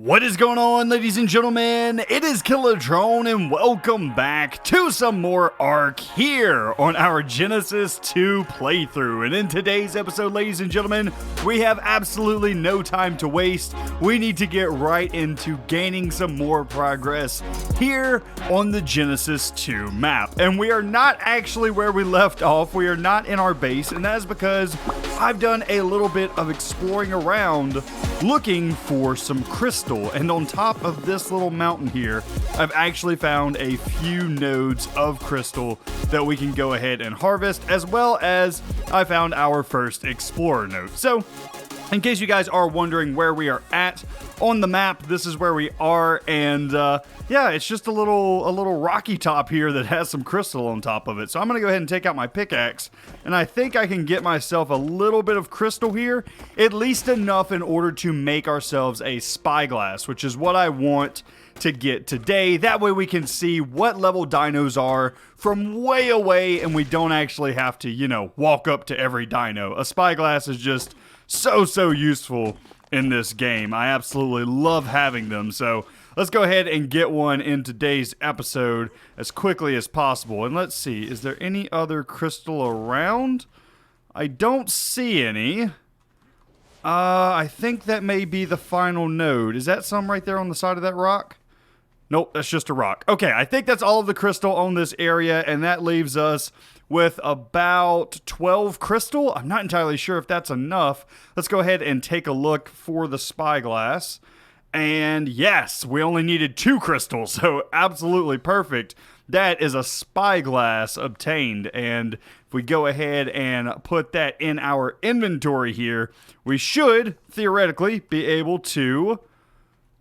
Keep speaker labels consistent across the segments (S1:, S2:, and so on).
S1: What is going on, ladies and gentlemen? It is Kilodrone, and welcome back to some more Ark here on our Genesis 2 playthrough. And in today's episode, ladies and gentlemen, we have absolutely no time to waste. We need to get right into gaining some more progress here on the Genesis 2 map. And we are not actually where we left off. We are not in our base, and that is because I've done a little bit of exploring around looking for some crystal. And on top of this little mountain here, I've actually found a few nodes of crystal that we can go ahead and harvest, as well as I found our first explorer node. So in case you guys are wondering where we are at on the map, this is where we are, and yeah, it's just a little rocky top here that has some crystal on top of it. So I'm gonna go ahead and take out my pickaxe, and I think I can get myself a little bit of crystal here, at least enough in order to make ourselves a spyglass, which is what I want to get today. That way we can see what level dinos are from way away, and we don't actually have to, you know, walk up to every dino. A spyglass is just so useful in this game. I absolutely love having them. So let's go ahead and get one in today's episode as quickly as possible. And let's see, is there any other crystal around? I don't see any. I think that may be the final node. Is that some right there on the side of that rock? Nope, that's just a rock. Okay, I think that's all of the crystal on this area, and that leaves us with about 12 crystal. I'm not entirely sure if that's enough. Let's go ahead and take a look for the spyglass. And yes, we only needed 2 crystals, so absolutely perfect. That is a spyglass obtained, and if we go ahead and put that in our inventory here, we should theoretically be able to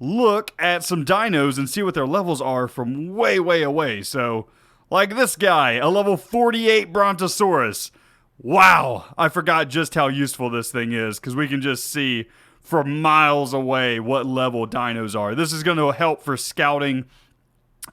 S1: look at some dinos and see what their levels are from way away. So, like this guy, a level 48 Brontosaurus. Wow, I forgot just how useful this thing is, because we can just see from miles away what level dinos are. This is going to help for scouting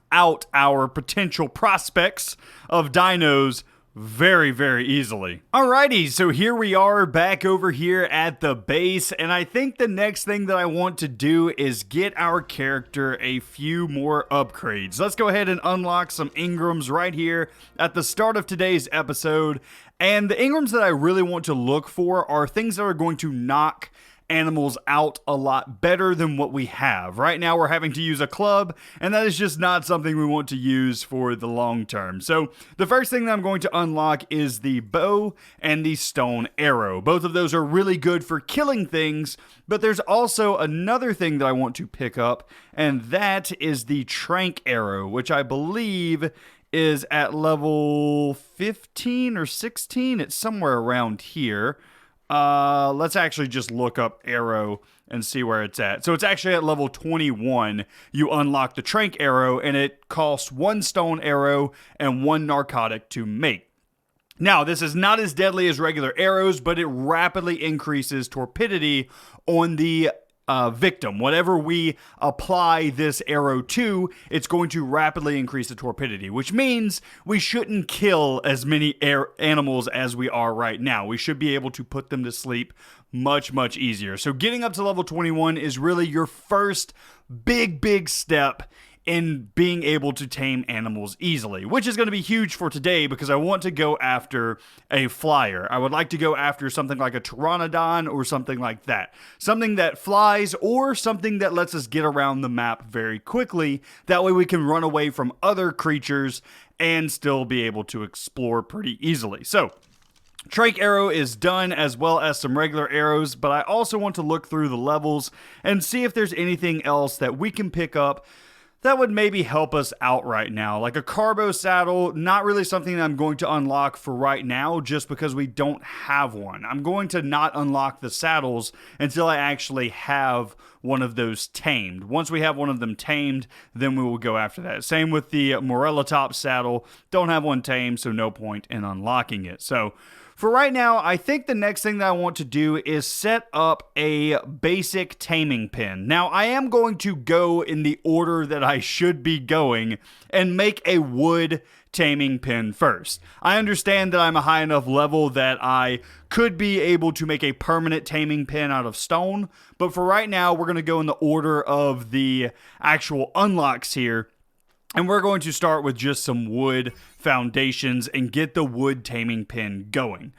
S1: out our potential prospects of dinos very easily. Alrighty, so here we are back over here at the base, and I think the next thing that I want to do is get our character a few more upgrades. Let's go ahead and unlock some engrams right here at the start of today's episode, and the engrams that I really want to look for are things that are going to knock animals out a lot better than what we have. Right now we're having to use a club, and that is just not something we want to use for the long term. So the first thing that I'm going to unlock is the bow and the stone arrow. Both of those are really good for killing things, but there's also another thing that I want to pick up, and that is the Tranq Arrow, which I believe is at level 15 or 16. It's somewhere around here. Let's actually just look up arrow and see where it's at. So it's actually at level 21. You unlock the Tranq Arrow, and it costs 1 stone arrow and 1 narcotic to make. Now, this is not as deadly as regular arrows, but it rapidly increases torpidity on the victim. Whatever we apply this arrow to, it's going to rapidly increase the torpidity, which means we shouldn't kill as many animals as we are right now. We should be able to put them to sleep much easier. So getting up to level 21 is really your first big step in being able to tame animals easily, which is going to be huge for today because I want to go after a flyer. I would like to go after something like a pteranodon or something like that. Something that flies or something that lets us get around the map very quickly. That way we can run away from other creatures and still be able to explore pretty easily. So Tranq Arrow is done, as well as some regular arrows, but I also want to look through the levels and see if there's anything else that we can pick up that would maybe help us out right now. Like a carbo saddle, not really something that I'm going to unlock for right now just because we don't have one. I'm going to not unlock the saddles until I actually have one of those tamed. Once we have one of them tamed, then we will go after that. Same with the Morellatop saddle. Don't have one tamed, so no point in unlocking it. So for right now, I think the next thing that I want to do is set up a basic taming pin. Now, I am going to go in the order that I should be going and make a wood taming pin first. I understand that I'm a high enough level that I could be able to make a permanent taming pin out of stone, but for right now, we're going to go in the order of the actual unlocks here. And we're going to start with just some wood foundations and get the wood taming pin going.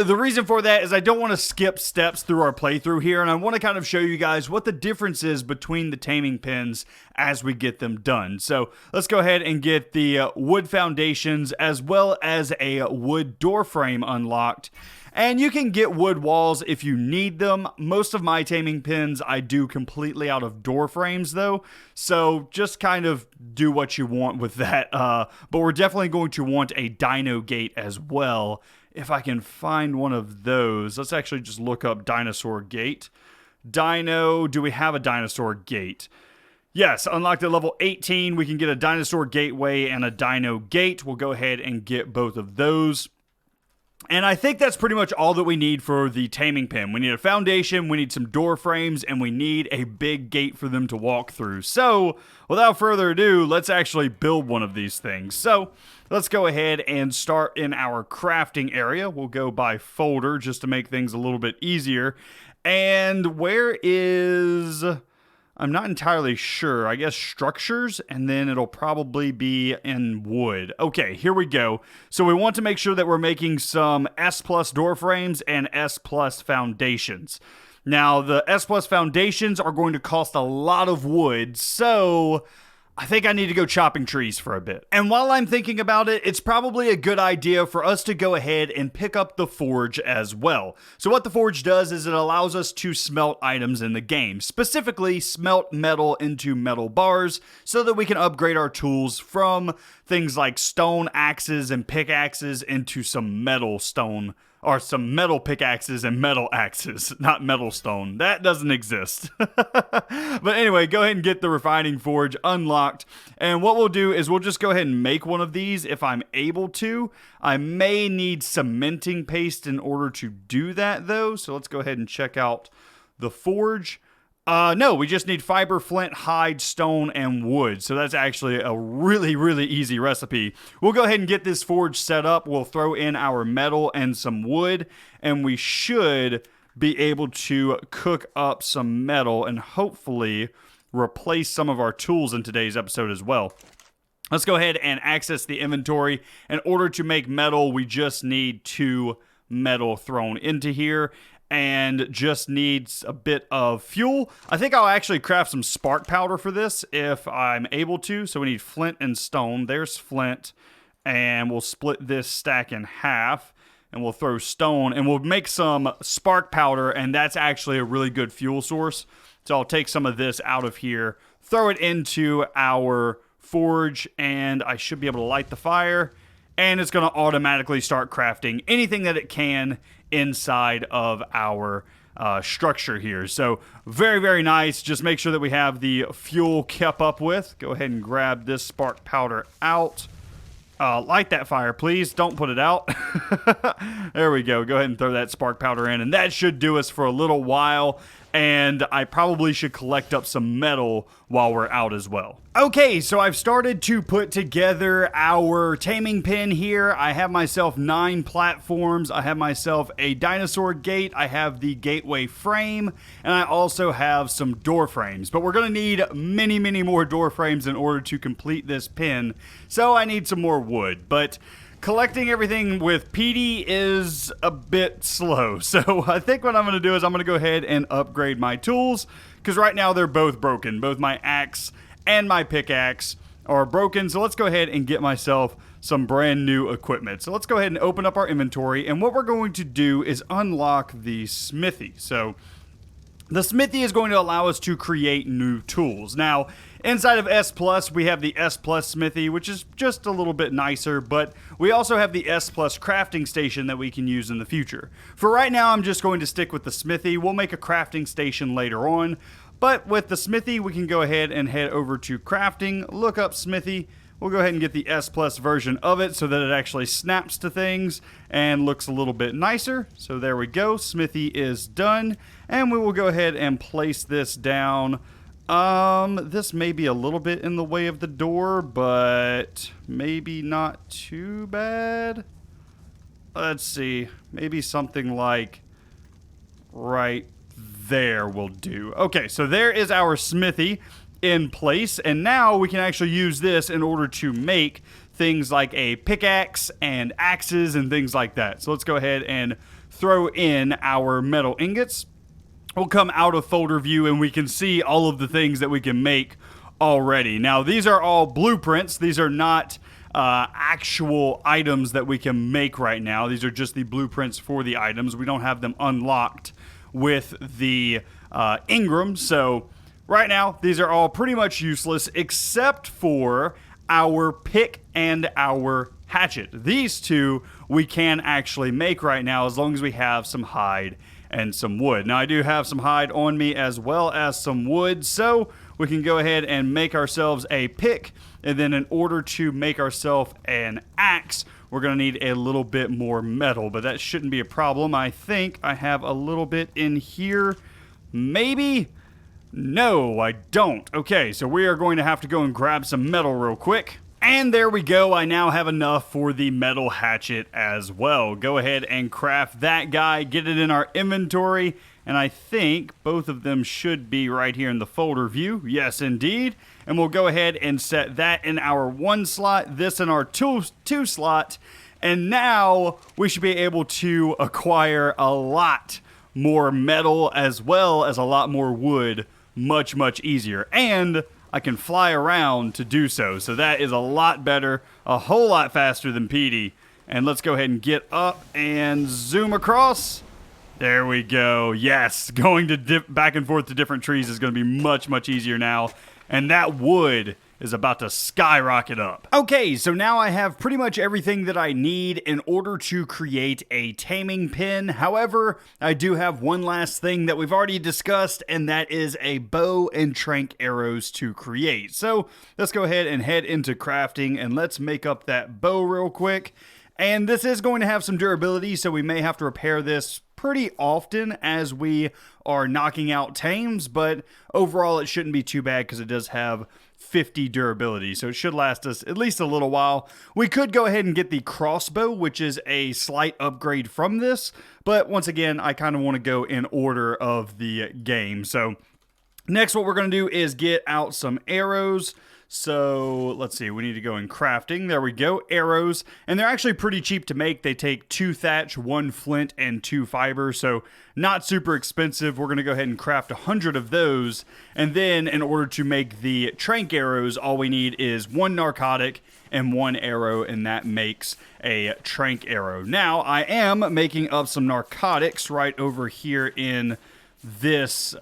S1: The reason for that is I don't want to skip steps through our playthrough here, and I want to kind of show you guys what the difference is between the taming pins as we get them done. So let's go ahead and get the wood foundations as well as a wood door frame unlocked. And you can get wood walls if you need them. Most of my taming pins I do completely out of door frames though, so just kind of do what you want with that. But we're definitely going to want a Dino Gate as well. If I can find one of those, let's actually just look up Dinosaur Gate. Dino, do we have a Dinosaur Gate? Yes, unlocked at level 18, we can get a Dinosaur Gateway and a Dino Gate. We'll go ahead and get both of those. And I think that's pretty much all that we need for the taming pin. We need a foundation, we need some door frames, and we need a big gate for them to walk through. So, without further ado, let's actually build one of these things. So, let's go ahead and start in our crafting area. We'll go by folder just to make things a little bit easier. And where is... I'm not entirely sure. I guess structures, and then it'll probably be in wood. Okay, here we go. So we want to make sure that we're making some S+ door frames and S+ foundations. Now, the S+ foundations are going to cost a lot of wood, so I think I need to go chopping trees for a bit. And while I'm thinking about it, it's probably a good idea for us to go ahead and pick up the forge as well. So what the forge does is it allows us to smelt items in the game, specifically smelt metal into metal bars so that we can upgrade our tools from things like stone axes and pickaxes into some metal stone, or some metal pickaxes and metal axes, not metal stone. That doesn't exist. But anyway, go ahead and get the refining forge unlocked. And what we'll do is we'll just go ahead and make one of these if I'm able to. I may need cementing paste in order to do that though. So let's go ahead and check out the forge. No, we just need fiber, flint, hide, stone, and wood. So that's actually a really, really easy recipe. We'll go ahead and get this forge set up. We'll throw in our metal and some wood, and we should be able to cook up some metal and hopefully replace some of our tools in today's episode as well. Let's go ahead and access the inventory. In order to make metal, we just need 2 metal thrown into here. And just needs a bit of fuel. I think I'll actually craft some spark powder for this if I'm able to. So we need flint and stone. There's flint. And we'll split this stack in half. And we'll throw stone. And we'll make some spark powder. And that's actually a really good fuel source. So I'll take some of this out of here. Throw it into our forge. And I should be able to light the fire. And it's going to automatically start crafting anything that it can inside of our structure here. So very, very nice. Just make sure that we have the fuel kept up with. Go ahead and grab this spark powder out. Light that fire, please. Don't put it out. There we go. Go ahead and throw that spark powder in. And that should do us for a little while. And I probably should collect up some metal while we're out as well. Okay, so I've started to put together our taming pin here. I have myself 9 platforms. I have myself a dinosaur gate. I have the gateway frame. And I also have some door frames. But we're going to need many, many more door frames in order to complete this pin. So I need some more wood. But collecting everything with PD is a bit slow. So I think what I'm going to do is I'm going to go ahead and upgrade my tools. Because right now they're both broken. Both my axe and my pickaxe are broken. So let's go ahead and get myself some brand new equipment. So let's go ahead and open up our inventory. And what we're going to do is unlock the smithy. So the smithy is going to allow us to create new tools. Now, inside of S+, we have the S+ smithy, which is just a little bit nicer, but we also have the S+ crafting station that we can use in the future. For right now, I'm just going to stick with the smithy. We'll make a crafting station later on, but with the smithy, we can go ahead and head over to crafting, look up smithy. we'll go ahead and get the S Plus version of it so that it actually snaps to things and looks a little bit nicer. So there we go. Smithy is done. And we will go ahead and place this down. This may be a little bit in the way of the door, but maybe not too bad. Let's see. Maybe something like right there will do. Okay, so there is our smithy in place, and now we can actually use this in order to make things like a pickaxe and axes and things like that. So let's go ahead and throw in our metal ingots. We'll come out of folder view and we can see all of the things that we can make already. Now, these are all blueprints. These are not actual items that we can make right now. These are just the blueprints for the items. We don't have them unlocked with the Ingram. So right now, these are all pretty much useless except for our pick and our hatchet. These two we can actually make right now as long as we have some hide and some wood. Now, I do have some hide on me as well as some wood, so we can go ahead and make ourselves a pick, and then in order to make ourselves an axe, we're going to need a little bit more metal, but that shouldn't be a problem. I think I have a little bit in here. Maybe? No, I don't. Okay, so we are going to have to go and grab some metal real quick. And there we go. I now have enough for the metal hatchet as well. Go ahead and craft that guy, get it in our inventory, and I think both of them should be right here in the folder view. Yes, indeed. And we'll go ahead and set that in our 1 slot, this in our 2 slot, and now we should be able to acquire a lot more metal as well as a lot more wood much, much easier. And I can fly around to do so. So that is a lot better, a whole lot faster than Petey. And let's go ahead and get up and zoom across. There we go. Yes, going to back and forth to different trees is going to be much, much easier now. And that wood is about to skyrocket up. Okay, so now I have pretty much everything that I need in order to create a taming pin. However, I do have one last thing that we've already discussed, and that is a bow and tranq arrows to create. So let's go ahead and head into crafting, and let's make up that bow real quick. And this is going to have some durability, so we may have to repair this pretty often as we are knocking out tames, but overall it shouldn't be too bad because it does have 50 durability, so it should last us at least a little while. We could go ahead and get the crossbow, which is a slight upgrade from this, but once again, I kind of want to go in order of the game. So next, what we're going to do is get out some arrows. So let's see, we need to go in crafting. There we go, arrows. And they're actually pretty cheap to make. They take 2 thatch, 1 flint, and 2 fiber. So not super expensive. We're going to go ahead and craft 100 of those. And then in order to make the tranq arrows, all we need is 1 narcotic and 1 arrow. And that makes a tranq arrow. Now, I am making up some narcotics right over here in this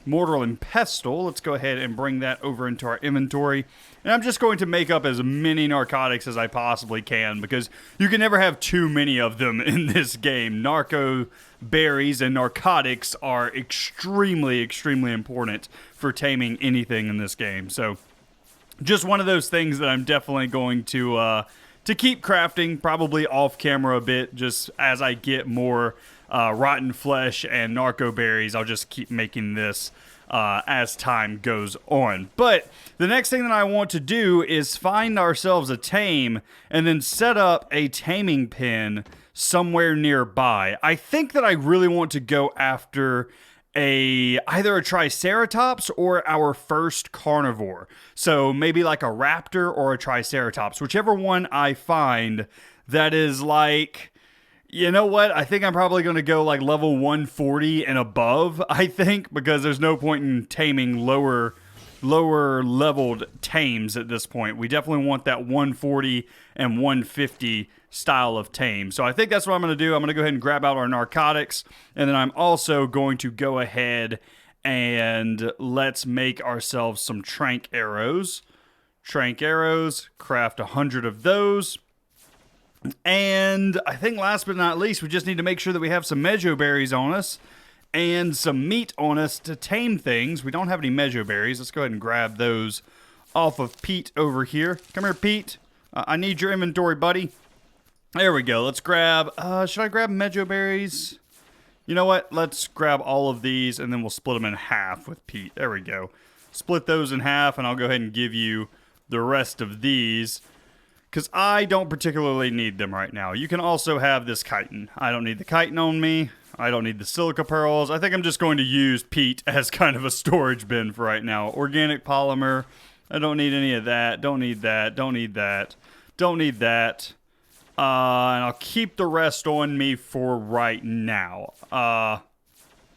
S1: mortar and pestle. Let's go ahead and bring that over into our inventory. And I'm just going to make up as many narcotics as I possibly can because you can never have too many of them in this game. Narco berries and narcotics are extremely, extremely important for taming anything in this game. So just one of those things that I'm definitely going to keep crafting, probably off camera a bit, just as I get more rotten flesh and narco berries. I'll just keep making this as time goes on. But the next thing that I want to do is find ourselves a tame and then set up a taming pin somewhere nearby. I think that I really want to go after either a triceratops or our first carnivore. So maybe like a raptor or a triceratops, whichever one I find that is like, you know what? I think I'm probably going to go like level 140 and above, I think, because there's no point in taming lower leveled tames at this point. We definitely want that 140 and 150 style of tame. So I think that's what I'm going to do. I'm going to go ahead and grab out our narcotics, and then I'm also going to go ahead and let's make ourselves some tranq arrows. Tranq arrows, craft 100 of those. And I think last but not least, we just need to make sure that we have some mejo berries on us and some meat on us to tame things. We don't have any mejo berries. Let's go ahead and grab those off of Pete over here. Come here, Pete. I need your inventory, buddy. There we go. Let's grab, should I grab Mejo berries? You know what? Let's grab all of these and then we'll split them in half with Pete. There we go. Split those in half and I'll go ahead and give you the rest of these because I don't particularly need them right now. You can also have this chitin. I don't need the chitin on me. I don't need the silica pearls. I think I'm just going to use Pete as kind of a storage bin for right now. Organic polymer. I don't need any of that. Don't need that. Don't need that. Don't need that. And I'll keep the rest on me for right now.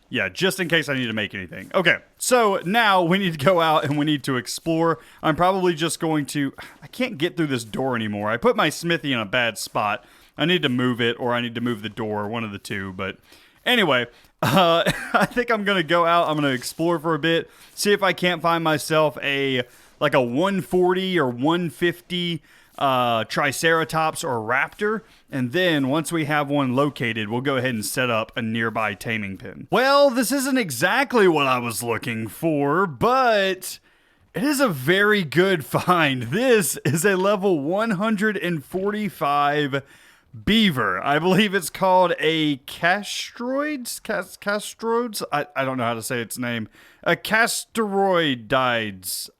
S1: Yeah, just in case I need to make anything. Okay, so now we need to go out and we need to explore. I'm probably just going to... I can't get through this door anymore. I put my smithy in a bad spot. I need to move it or I need to move the door, one of the two. But anyway, I think I'm going to go out. I'm going to explore for a bit. See if I can't find myself like a 140 or 150 Triceratops or Raptor, and then once we have one located, we'll go ahead and set up a nearby taming pin. Well, this isn't exactly what I was looking for, but it is a very good find. This is a level 145 Beaver. I believe it's called a Castroids? Castroids? I don't know how to say its name. A Casteroidides.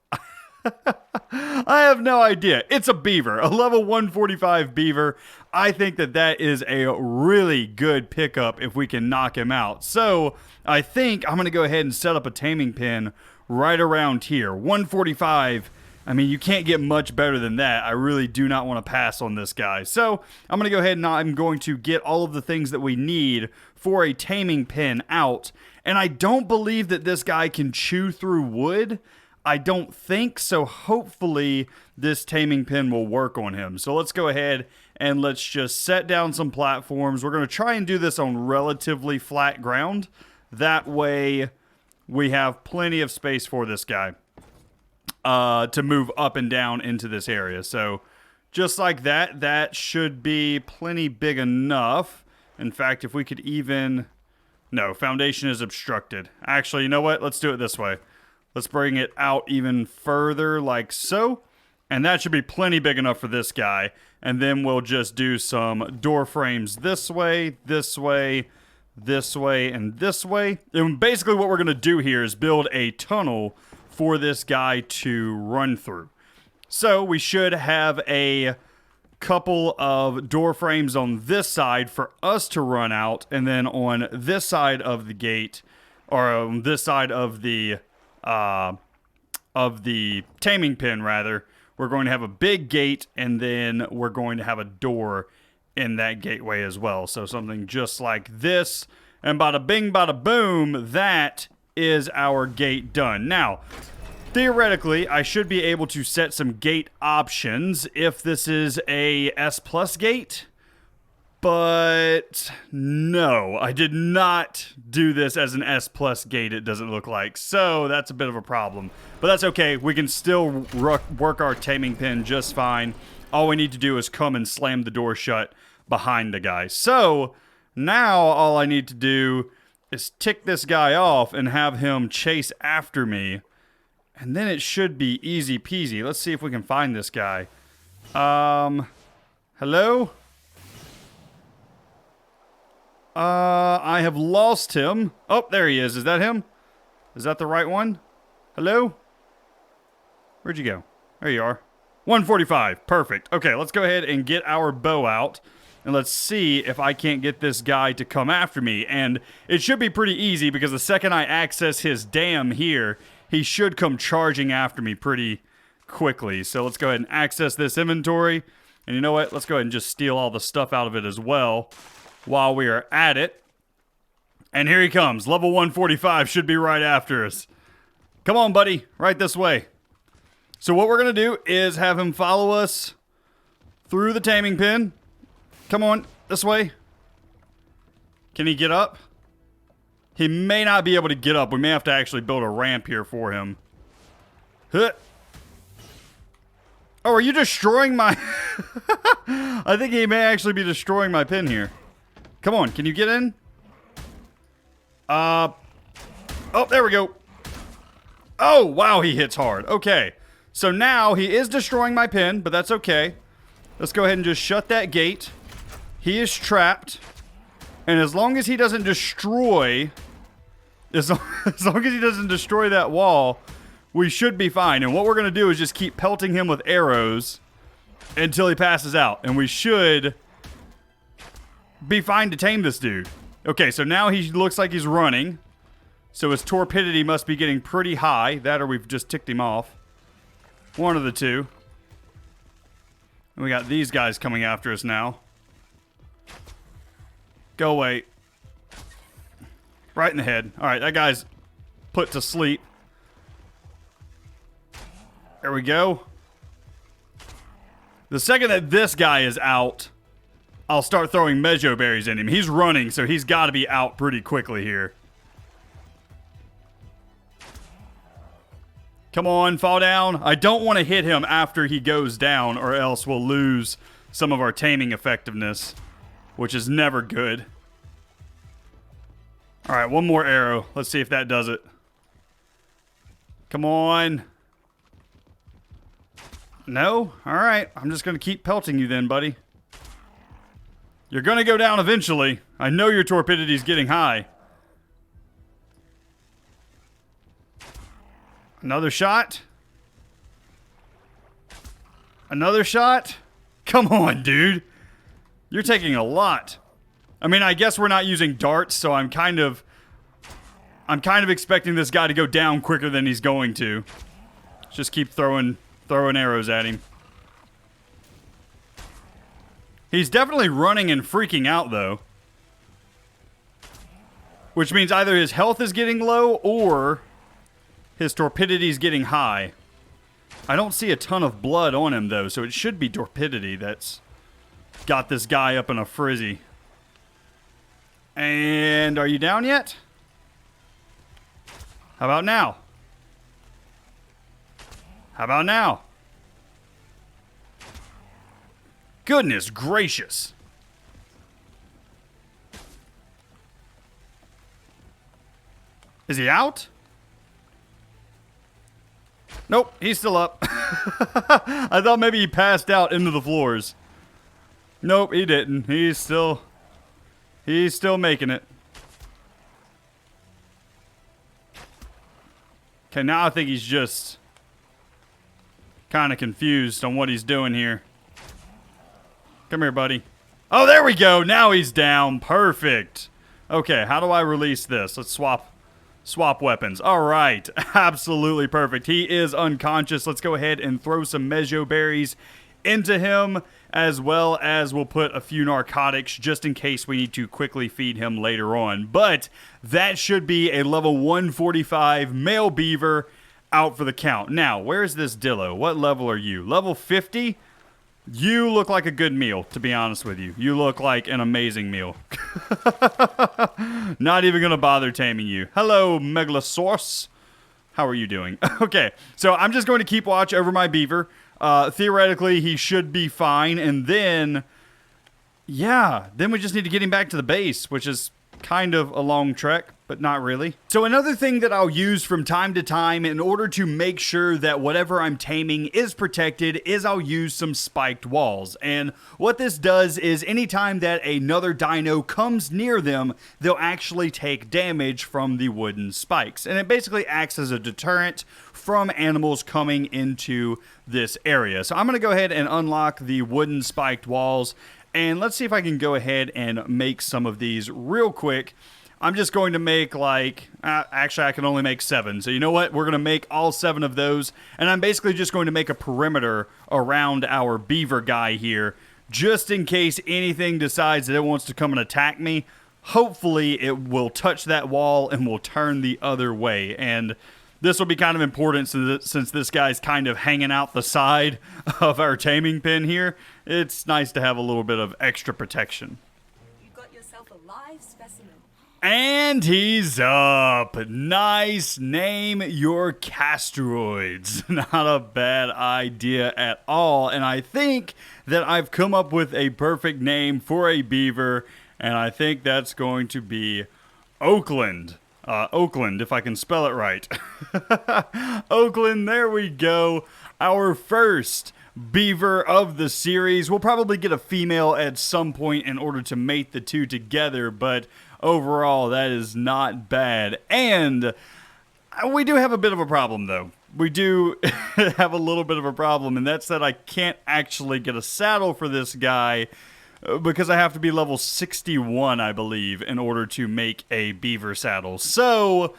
S1: I have no idea. It's a beaver, a level 145 beaver. I think that is a really good pickup if we can knock him out. So I think I'm going to go ahead and set up a taming pin right around here. 145. I mean, you can't get much better than that. I really do not want to pass on this guy. So I'm going to go ahead and I'm going to get all of the things that we need for a taming pin out. And I don't believe that this guy can chew through wood. I don't think so. Hopefully this taming pin will work on him. So let's go ahead and let's just set down some platforms. We're going to try and do this on relatively flat ground. That way we have plenty of space for this guy to move up and down into this area. So just like that, that should be plenty big enough. In fact, if we could even... No, foundation is obstructed. Actually, you know what? Let's do it this way. Let's bring it out even further like so. And that should be plenty big enough for this guy. And then we'll just do some door frames this way, this way, this way, and this way. And basically what we're going to do here is build a tunnel for this guy to run through. So we should have a couple of door frames on this side for us to run out. And then on this side of the gate, or on this side of the taming pin, rather, we're going to have a big gate, and then we're going to have a door in that gateway as well. So something just like this, and bada bing, bada boom, that is our gate done. Now, theoretically, I should be able to set some gate options if this is a S+ gate. But no, I did not do this as an S+ gate, it doesn't look like. So that's a bit of a problem. But that's okay. We can still work our taming pin just fine. All we need to do is come and slam the door shut behind the guy. So now all I need to do is tick this guy off and have him chase after me. And then it should be easy peasy. Let's see if we can find this guy. Hello? I have lost him. Oh, there he is. Is that him? Is that the right one? Hello? Where'd you go? There you are. 145. Perfect. Okay, let's go ahead and get our bow out. And let's see if I can't get this guy to come after me. And it should be pretty easy because the second I access his dam here, he should come charging after me pretty quickly. So let's go ahead and access this inventory. And you know what? Let's go ahead and just steal all the stuff out of it as well while we are at it. And here he comes. Level 145 should be right after us. Come on, buddy. Right this way. So what we're going to do is have him follow us through the taming pin. Come on. This way. Can he get up? He may not be able to get up. We may have to actually build a ramp here for him. Huh. Oh, are you destroying my... I think he may actually be destroying my pin here. Come on, can you get in? Oh, there we go. Oh, wow, he hits hard. Okay, So now he is destroying my pen, but that's okay. Let's go ahead and just shut that gate. He is trapped. And as long as he doesn't destroy... As long as he doesn't destroy that wall, we should be fine. And what we're going to do is just keep pelting him with arrows until he passes out. And we should be fine to tame this dude. Okay, so now he looks like he's running. So his torpidity must be getting pretty high. That or we've just ticked him off. One of the two. And we got these guys coming after us now. Go away. Right in the head. Alright, that guy's put to sleep. There we go. The second that this guy is out, I'll start throwing Mejo berries in him. He's running, so he's got to be out pretty quickly here. Come on, fall down. I don't want to hit him after he goes down, or else we'll lose some of our taming effectiveness, which is never good. Alright, one more arrow. Let's see if that does it. Come on. No? Alright, I'm just going to keep pelting you then, buddy. You're going to go down eventually. I know your torpidity's getting high. Another shot. Another shot. Come on, dude. You're taking a lot. I mean, I guess we're not using darts, so I'm kind of expecting this guy to go down quicker than he's going to. Just keep throwing arrows at him. He's definitely running and freaking out, though. Which means either his health is getting low or his torpidity is getting high. I don't see a ton of blood on him, though, so it should be torpidity that's got this guy up in a frizzy. And are you down yet? How about now? How about now? Goodness gracious. Is he out? Nope, he's still up. I thought maybe he passed out into the floors. Nope, he didn't. He's still making it. Okay, now I think he's just kind of confused on what he's doing here. Come here, buddy. Oh, there we go. Now he's down. Perfect. Okay, how do I release this? Let's swap weapons. All right. Absolutely perfect. He is unconscious. Let's go ahead and throw some Mejo berries into him, as well as we'll put a few narcotics just in case we need to quickly feed him later on. But that should be a level 145 male beaver out for the count. Now, where's this Dillo? What level are you? Level 50? You look like a good meal, to be honest with you. You look like an amazing meal. Not even going to bother taming you. Hello, Megalosaurus. How are you doing? Okay, so I'm just going to keep watch over my beaver. Theoretically, he should be fine. And then, yeah, then we just need to get him back to the base, which is kind of a long trek, but not really. So another thing that I'll use from time to time in order to make sure that whatever I'm taming is protected is I'll use some spiked walls. And what this does is anytime that another dino comes near them, they'll actually take damage from the wooden spikes. And it basically acts as a deterrent from animals coming into this area. So I'm going to go ahead and unlock the wooden spiked walls. And let's see if I can go ahead and make some of these real quick. I'm just going to make actually I can only make 7. So you know what? We're going to make all 7 of those. And I'm basically just going to make a perimeter around our beaver guy here, just in case anything decides that it wants to come and attack me. Hopefully it will touch that wall and will turn the other way. And this will be kind of important since this guy's kind of hanging out the side of our taming pin here. It's nice to have a little bit of extra protection.
S2: You got yourself a live specimen.
S1: And he's up. Nice. Name your Castroids. Not a bad idea at all. And I think that I've come up with a perfect name for a beaver. And I think that's going to be Oakland. Oakland, if I can spell it right. Oakland, there we go. Our first beaver of the series. We'll probably get a female at some point in order to mate the two together, but overall, that is not bad. And we do have a bit of a problem, though. We do have a little bit of a problem, and that's that I can't actually get a saddle for this guy because I have to be level 61, I believe, in order to make a beaver saddle. So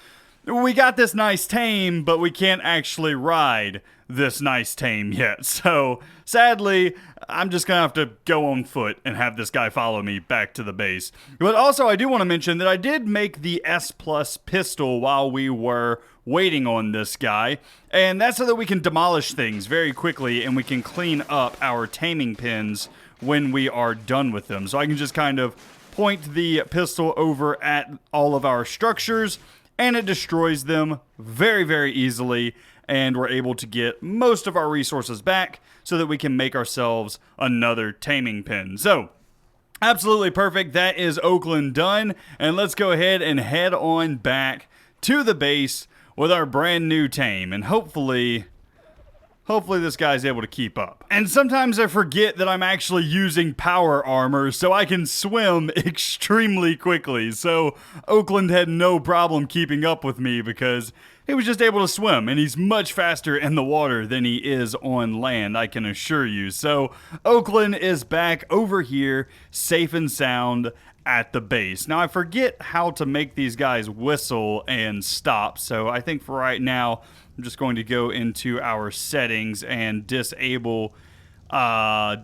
S1: we got this nice tame, but we can't actually ride this nice tame yet. So sadly, I'm just gonna have to go on foot and have this guy follow me back to the base. But also, I do want to mention that I did make the S Plus pistol while we were waiting on this guy, and that's so that we can demolish things very quickly and we can clean up our taming pins when we are done with them. So I can just kind of point the pistol over at all of our structures and it destroys them very, very easily, and we're able to get most of our resources back so that we can make ourselves another taming pin. So, absolutely perfect. That is Oakland done, and let's go ahead and head on back to the base with our brand new tame, and hopefully this guy's able to keep up. And sometimes I forget that I'm actually using power armor so I can swim extremely quickly. So Oakland had no problem keeping up with me because he was just able to swim, and he's much faster in the water than he is on land, I can assure you. So Oakland is back over here, safe and sound at the base. Now I forget how to make these guys whistle and stop, so I think for right now I'm just going to go into our settings and disable following.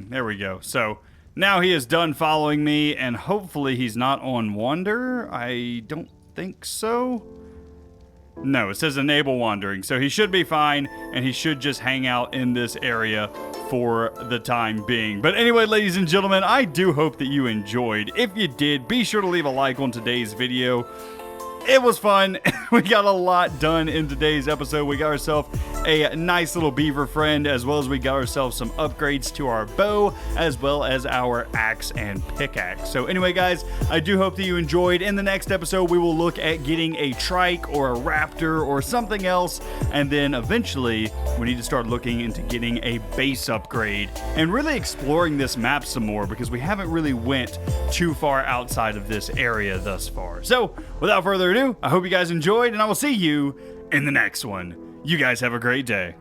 S1: There we go. So now he is done following me, and hopefully he's not on wander. I don't think so. No, it says enable wandering, so he should be fine, and he should just hang out in this area for the time being. But anyway, ladies and gentlemen, I do hope that you enjoyed. If you did, be sure to leave a like on today's video. It was fun. We got a lot done in today's episode. We got ourselves a nice little beaver friend, as well as we got ourselves some upgrades to our bow, as well as our axe and pickaxe. So anyway, guys, I do hope that you enjoyed. In the next episode, we will look at getting a trike or a raptor or something else, and then eventually we need to start looking into getting a base upgrade and really exploring this map some more, because we haven't really went too far outside of this area thus far. So without further ado, I hope you guys enjoyed, and I will see you in the next one. You guys have a great day.